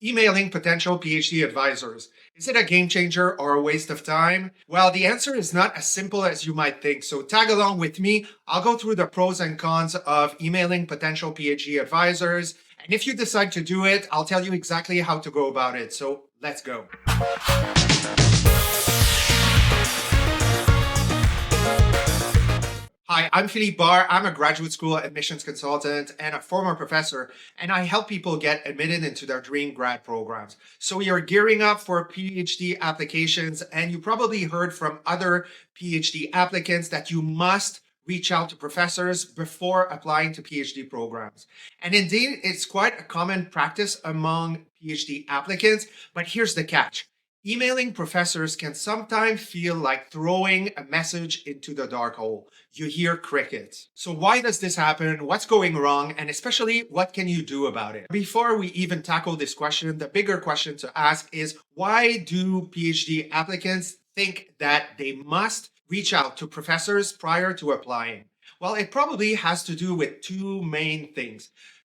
Emailing potential PhD advisors. Is it a game changer or a waste of time? Well, the answer is not as simple as you might think. So tag along with me. I'll go through the pros and cons of emailing potential PhD advisors. And if you decide to do it, I'll tell you exactly how to go about it. So let's go. Hi, I'm Philippe Barr. I'm a graduate school admissions consultant and a former professor, and I help people get admitted into their dream grad programs. So you're gearing up for PhD applications, and you probably heard from other PhD applicants that you must reach out to professors before applying to PhD programs. And indeed, it's quite a common practice among PhD applicants, but here's the catch. Emailing professors can sometimes feel like throwing a message into the dark hole. You hear crickets. So why does this happen? What's going wrong? And especially, what can you do about it? Before we even tackle this question, the bigger question to ask is, why do PhD applicants think that they must reach out to professors prior to applying? Well, it probably has to do with two main things.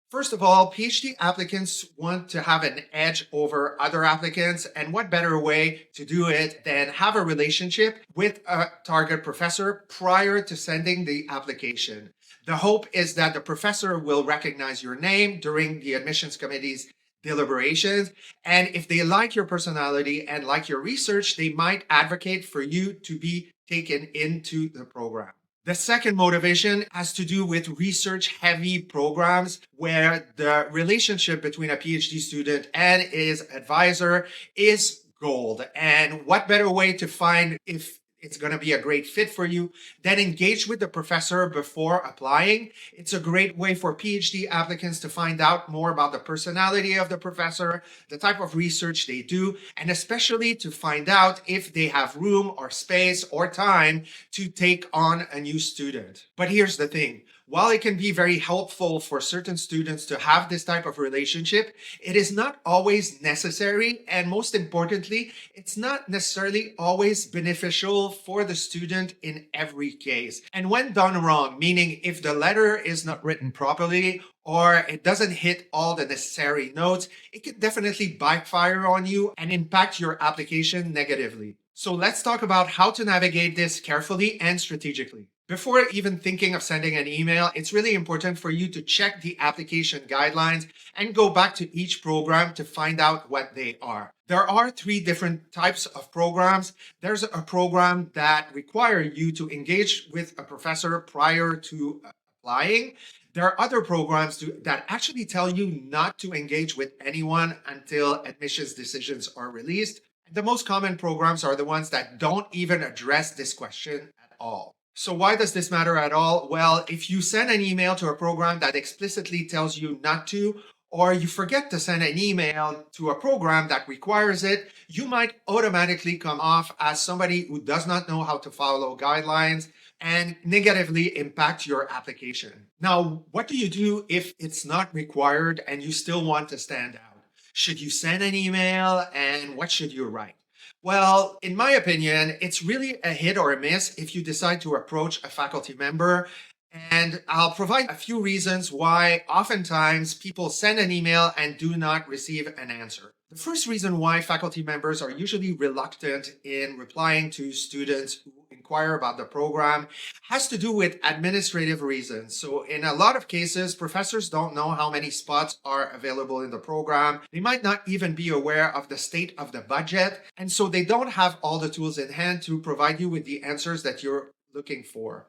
First of all, PhD applicants want to have an edge over other applicants, and what better way to do it than have a relationship with a target professor prior to sending the application. The hope is that the professor will recognize your name during the admissions committee's deliberations, and if they like your personality and like your research, they might advocate for you to be taken into the program. The second motivation has to do with research-heavy programs where the relationship between a PhD student and his advisor is gold. And what better way to find if it's going to be a great fit for you than engage with the professor before applying? It's a great way for PhD applicants to find out more about the personality of the professor, the type of research they do, and especially to find out if they have room or space or time to take on a new student. But here's the thing. While it can be very helpful for certain students to have this type of relationship, it is not always necessary. And most importantly, it's not necessarily always beneficial for the student in every case. And when done wrong, meaning if the letter is not written properly or it doesn't hit all the necessary notes, it can definitely backfire on you and impact your application negatively. So let's talk about how to navigate this carefully and strategically. Before even thinking of sending an email, it's really important for you to check the application guidelines and go back to each program to find out what they are. There are three different types of programs. There's a program that requires you to engage with a professor prior to applying. There are other programs that actually tell you not to engage with anyone until admissions decisions are released. The most common programs are the ones that don't even address this question at all. So why does this matter at all? Well, if you send an email to a program that explicitly tells you not to, or you forget to send an email to a program that requires it, you might automatically come off as somebody who does not know how to follow guidelines and negatively impact your application. Now, what do you do if it's not required and you still want to stand out? Should you send an email, and what should you write? Well, in my opinion, it's really a hit or a miss if you decide to approach a faculty member. And I'll provide a few reasons why oftentimes people send an email and do not receive an answer. The first reason why faculty members are usually reluctant in replying to students who inquire about the program has to do with administrative reasons. So in a lot of cases, professors don't know how many spots are available in the program. They might not even be aware of the state of the budget. And so they don't have all the tools in hand to provide you with the answers that you're looking for.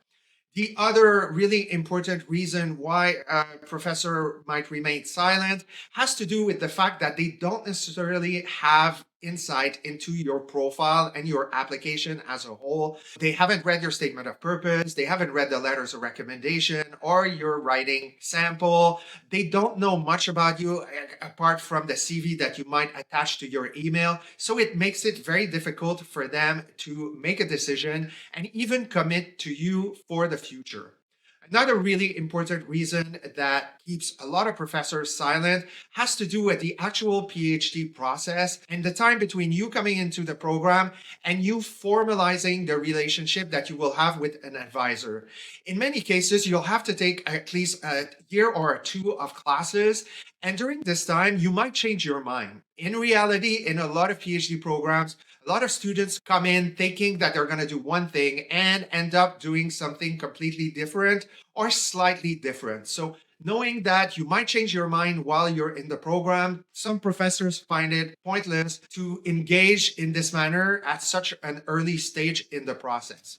The other really important reason why a professor might remain silent has to do with the fact that they don't necessarily have insight into your profile and your application as a whole. They haven't read your statement of purpose, they haven't read the letters of recommendation or your writing sample. They don't know much about you apart from the CV that you might attach to your email. So it makes it very difficult for them to make a decision and even commit to you for the future. Another really important reason that keeps a lot of professors silent has to do with the actual PhD process and the time between you coming into the program and you formalizing the relationship that you will have with an advisor. In many cases, you'll have to take at least a year or two of classes, And during this time, you might change your mind. In reality, in a lot of PhD programs, a lot of students come in thinking that they're going to do one thing and end up doing something completely different or slightly different. So, knowing that you might change your mind while you're in the program, some professors find it pointless to engage in this manner at such an early stage in the process.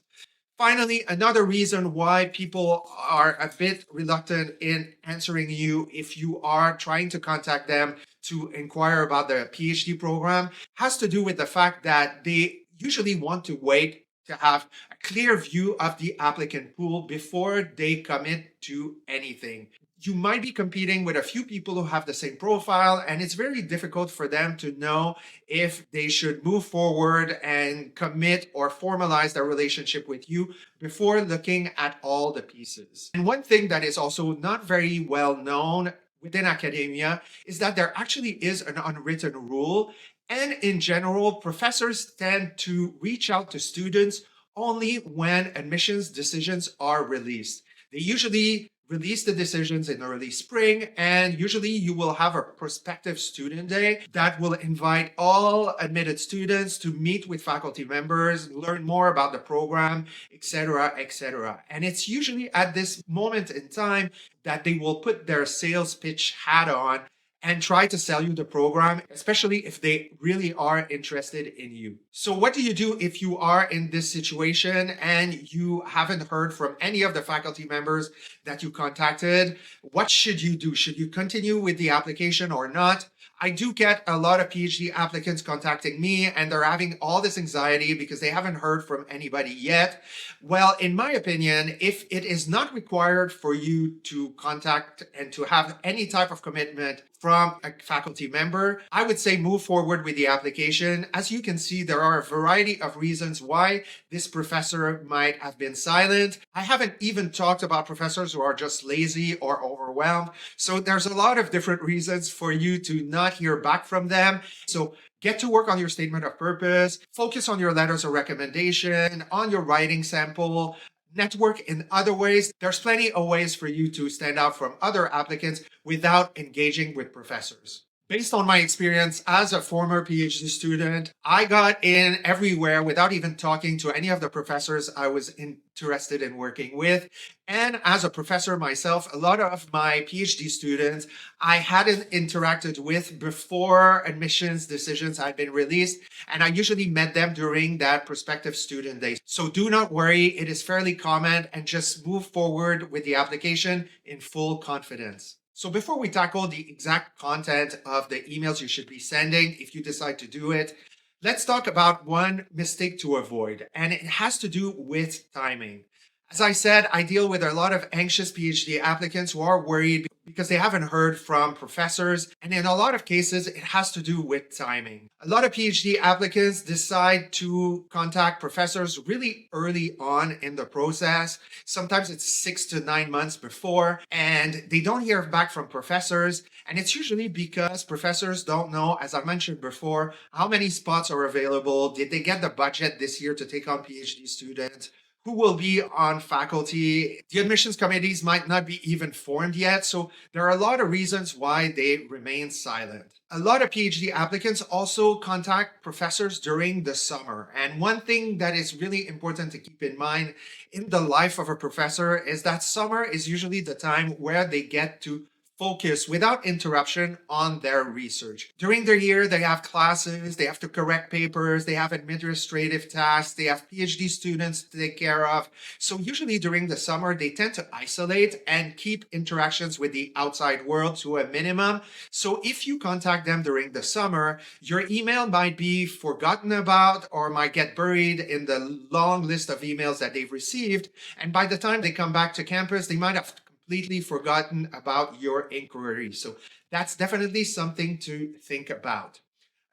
Finally, another reason why people are a bit reluctant in answering you if you are trying to contact them to inquire about the PhD program has to do with the fact that they usually want to wait to have a clear view of the applicant pool before they commit to anything. You might be competing with a few people who have the same profile, and it's very difficult for them to know if they should move forward and commit or formalize their relationship with you before looking at all the pieces. And one thing that is also not very well known within academia is that there actually is an unwritten rule. And in general, professors tend to reach out to students only when admissions decisions are released. They usually release the decisions in early spring, and usually you will have a prospective student day that will invite all admitted students to meet with faculty members, learn more about the program, etc., etc. And it's usually at this moment in time that they will put their sales pitch hat on and try to sell you the program, especially if they really are interested in you. So, what do you do if you are in this situation and you haven't heard from any of the faculty members that you contacted? What should you do? Should you continue with the application or not? I do get a lot of PhD applicants contacting me, and they're having all this anxiety because they haven't heard from anybody yet. Well, in my opinion, if it is not required for you to contact and to have any type of commitment from a faculty member, I would say move forward with the application. As you can see, there are a variety of reasons why this professor might have been silent. I haven't even talked about professors who are just lazy or overwhelmed. So there's a lot of different reasons for you to not hear back from them. So get to work on your statement of purpose, focus on your letters of recommendation, on your writing sample, network in other ways. There's plenty of ways for you to stand out from other applicants without engaging with professors. Based on my experience as a former PhD student, I got in everywhere without even talking to any of the professors I was interested in working with. And as a professor myself, a lot of my PhD students I hadn't interacted with before admissions decisions had been released, and I usually met them during that prospective student day. So do not worry, it is fairly common, and just move forward with the application in full confidence. So before we tackle the exact content of the emails you should be sending, if you decide to do it, let's talk about one mistake to avoid, and it has to do with timing. As I said, I deal with a lot of anxious PhD applicants who are worried because they haven't heard from professors. And in a lot of cases, it has to do with timing. A lot of PhD applicants decide to contact professors really early on in the process. Sometimes it's 6 to 9 months before, and they don't hear back from professors. And it's usually because professors don't know, as I mentioned before, how many spots are available. Did they get the budget this year to take on PhD students? Who will be on faculty? The admissions committees might not be even formed yet. So there are a lot of reasons why they remain silent. A lot of PhD applicants also contact professors during the summer. And one thing that is really important to keep in mind in the life of a professor is that summer is usually the time where they get to focus without interruption on their research. During the year, they have classes, they have to correct papers, they have administrative tasks, they have PhD students to take care of. So usually during the summer, they tend to isolate and keep interactions with the outside world to a minimum. So if you contact them during the summer, your email might be forgotten about or might get buried in the long list of emails that they've received. And by the time they come back to campus, they might have completely forgotten about your inquiry. So that's definitely something to think about.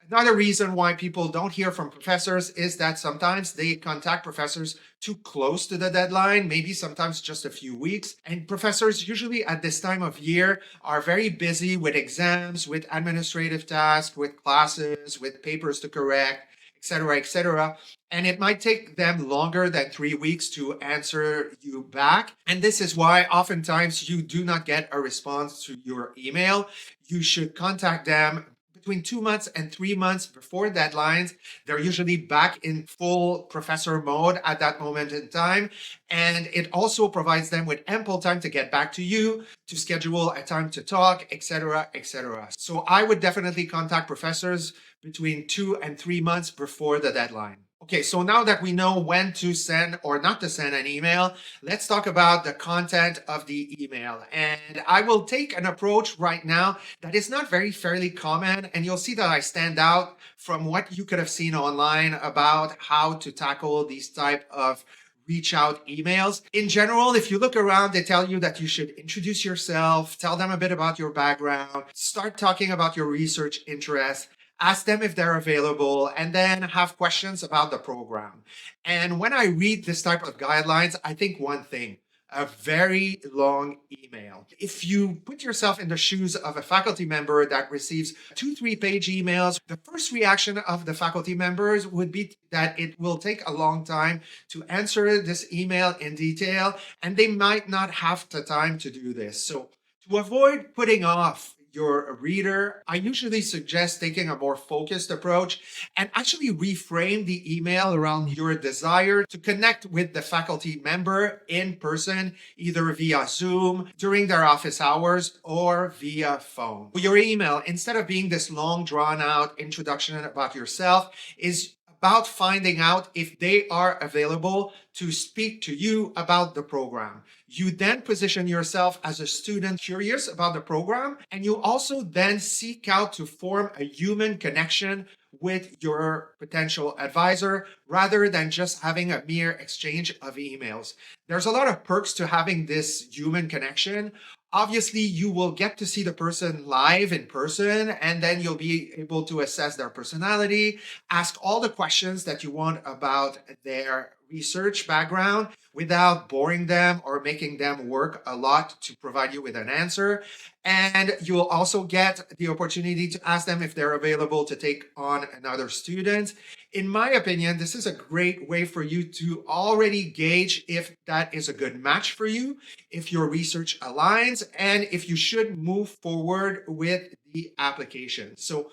Another reason why people don't hear from professors is that sometimes they contact professors too close to the deadline, maybe sometimes just a few weeks. And professors usually at this time of year are very busy with exams, with administrative tasks, with classes, with papers to correct, etc., etc. And it might take them longer than 3 weeks to answer you back. And this is why oftentimes you do not get a response to your email. You should contact them between 2 months and 3 months before deadlines. They're usually back in full professor mode at that moment in time. And it also provides them with ample time to get back to you, to schedule a time to talk, etc., etc. So I would definitely contact professors between 2 and 3 months before the deadline. Okay, so now that we know when to send or not to send an email, let's talk about the content of the email. And I will take an approach right now that is not very fairly common, and you'll see that I stand out from what you could have seen online about how to tackle these type of reach out emails. In general, if you look around, they tell you that you should introduce yourself, tell them a bit about your background, start talking about your research interests, ask them if they're available, and then have questions about the program. And when I read this type of guidelines, I think one thing: a very long email. If you put yourself in the shoes of a faculty member that receives 2-3 page emails, the first reaction of the faculty members would be that it will take a long time to answer this email in detail, and they might not have the time to do this. So to avoid putting off your reader, I usually suggest taking a more focused approach and actually reframe the email around your desire to connect with the faculty member in person, either via Zoom, during their office hours, or via phone. Your email, instead of being this long drawn out introduction about yourself, is about finding out if they are available to speak to you about the program. You then position yourself as a student curious about the program, and you also then seek out to form a human connection with your potential advisor rather than just having a mere exchange of emails. There's a lot of perks to having this human connection. Obviously, you will get to see the person live in person, and then you'll be able to assess their personality, ask all the questions that you want about their research background without boring them or making them work a lot to provide you with an answer. And you'll also get the opportunity to ask them if they're available to take on another student. In my opinion, this is a great way for you to already gauge if that is a good match for you, if your research aligns, and if you should move forward with the application. So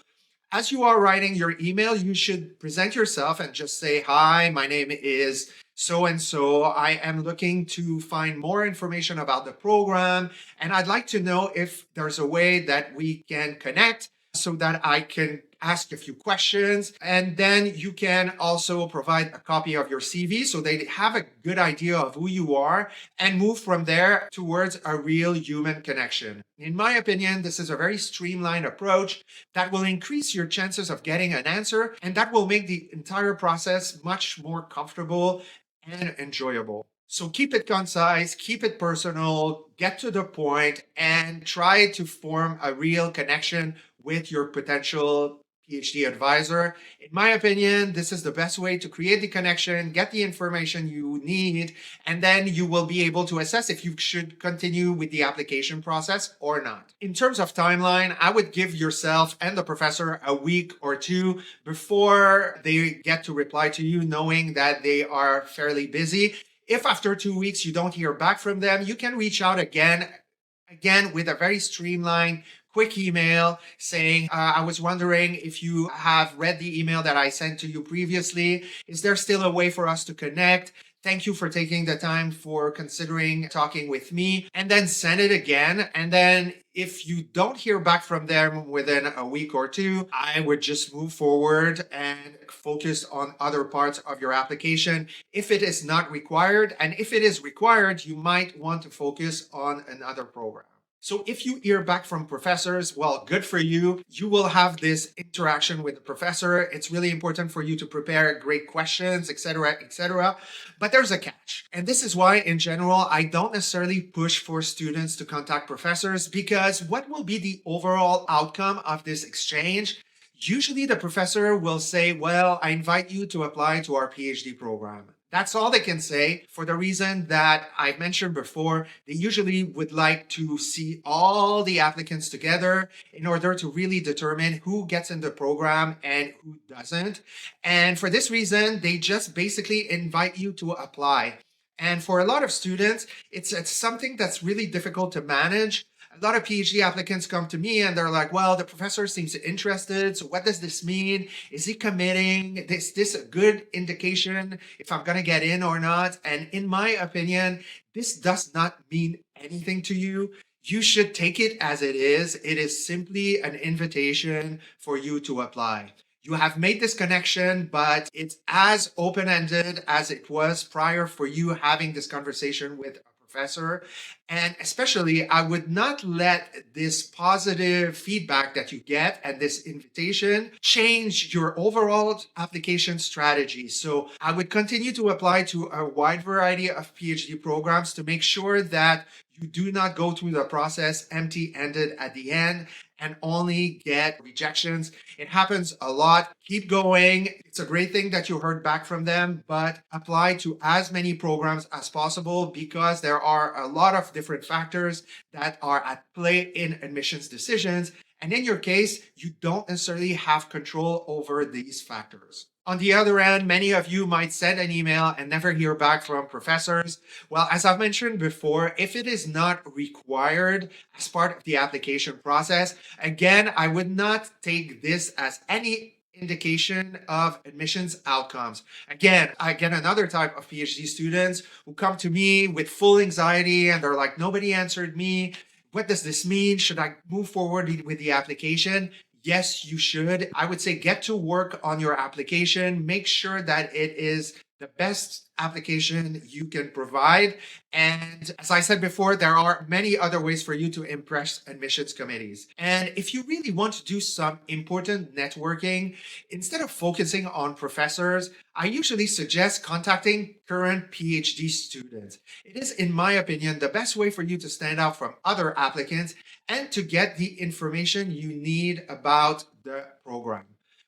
as you are writing your email, you should present yourself and just say, "Hi, my name is so and so. I am looking to find more information about the program, and I'd like to know if there's a way that we can connect so that I can ask a few questions." And then you can also provide a copy of your CV so they have a good idea of who you are and move from there towards a real human connection. In my opinion, this is a very streamlined approach that will increase your chances of getting an answer, and that will make the entire process much more comfortable and enjoyable. So keep it concise, keep it personal, get to the point, and try to form a real connection with your potential PhD advisor. In my opinion, this is the best way to create the connection, get the information you need, and then you will be able to assess if you should continue with the application process or not. In terms of timeline, I would give yourself and the professor a week or two before they get to reply to you, knowing that they are fairly busy. If after 2 weeks you don't hear back from them, you can reach out again with a very streamlined quick email saying, "I was wondering if you have read the email that I sent to you previously. Is there still a way for us to connect? Thank you for taking the time for considering talking with me." And then send it again. And then if you don't hear back from them within a week or two, I would just move forward and focus on other parts of your application if it is not required. And if it is required, you might want to focus on another program. So if you hear back from professors, well, good for you. You will have this interaction with the professor. It's really important for you to prepare great questions, etc., etc. But there's a catch. And this is why, in general, I don't necessarily push for students to contact professors, because what will be the overall outcome of this exchange? Usually the professor will say, "Well, I invite you to apply to our PhD program." That's all they can say for the reason that I mentioned before. They usually would like to see all the applicants together in order to really determine who gets in the program and who doesn't. And for this reason, they just basically invite you to apply. And for a lot of students, it's something that's really difficult to manage. A lot of PhD applicants come to me and they're like, well, the professor seems interested. So what does this mean? Is he committing? Is this a good indication if I'm going to get in or not? And in my opinion, this does not mean anything to you. You should take it as it is. It is simply an invitation for you to apply. You have made this connection, but it's as open-ended as it was prior for you having this conversation with a professor. And especially, I would not let this positive feedback that you get and this invitation change your overall application strategy. So I would continue to apply to a wide variety of PhD programs to make sure that you do not go through the process empty-handed at the end and only get rejections. It happens a lot. Keep going. It's a great thing that you heard back from them, but apply to as many programs as possible because there are a lot of different factors that are at play in admissions decisions. And in your case, you don't necessarily have control over these factors. On the other end, many of you might send an email and never hear back from professors. Well, as I've mentioned before, if it is not required as part of the application process, again, I would not take this as any indication of admissions outcomes. Again, I get another type of PhD students who come to me with full anxiety and they're like, nobody answered me. What does this mean? Should I move forward with the application? Yes, you should. I would say get to work on your application. Make sure that it is the best application you can provide. And as I said before, there are many other ways for you to impress admissions committees. And if you really want to do some important networking, instead of focusing on professors, I usually suggest contacting current PhD students. It is, in my opinion, the best way for you to stand out from other applicants and to get the information you need about the program.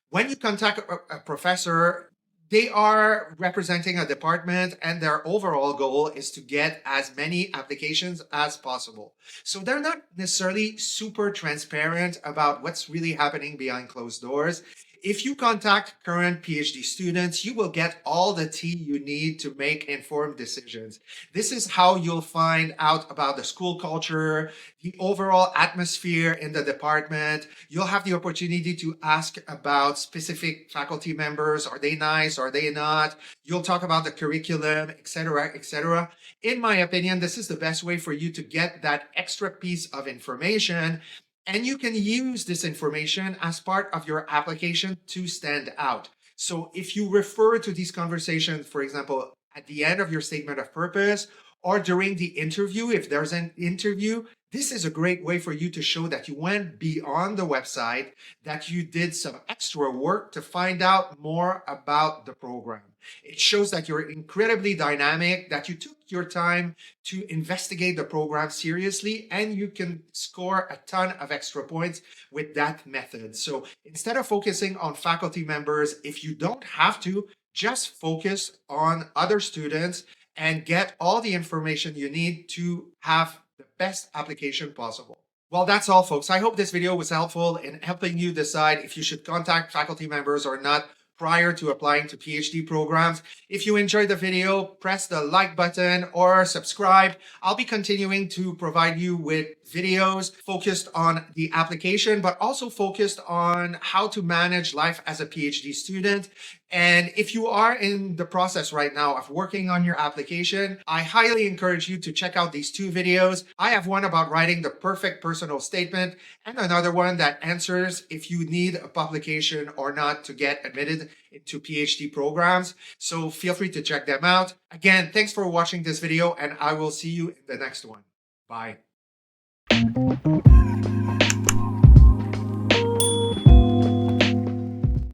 When you contact a professor, they are representing a department and their overall goal is to get as many applications as possible. So they're not necessarily super transparent about what's really happening behind closed doors. If you contact current PhD students, you will get all the tea you need to make informed decisions. This is how you'll find out about the school culture, the overall atmosphere in the department. You'll have the opportunity to ask about specific faculty members. Are they nice? Are they not? You'll talk about the curriculum, etc., etc. In my opinion, this is the best way for you to get that extra piece of information. And you can use this information as part of your application to stand out. So if you refer to these conversations, for example, at the end of your statement of purpose or during the interview, if there's an interview, this is a great way for you to show that you went beyond the website, that you did some extra work to find out more about the program. It shows that you're incredibly dynamic, that you took your time to investigate the program seriously, and you can score a ton of extra points with that method. So instead of focusing on faculty members, if you don't have to, just focus on other students and get all the information you need to have the best application possible. Well, that's all, folks. I hope this video was helpful in helping you decide if you should contact faculty members or not prior to applying to PhD programs. If you enjoyed the video, press the like button or subscribe. I'll be continuing to provide you with videos focused on the application, but also focused on how to manage life as a PhD student. And if you are in the process right now of working on your application, I highly encourage you to check out these two videos. I have one about writing the perfect personal statement and another one that answers if you need a publication or not to get admitted into PhD programs. So feel free to check them out. Again, thanks for watching this video and I will see you in the next one. Bye.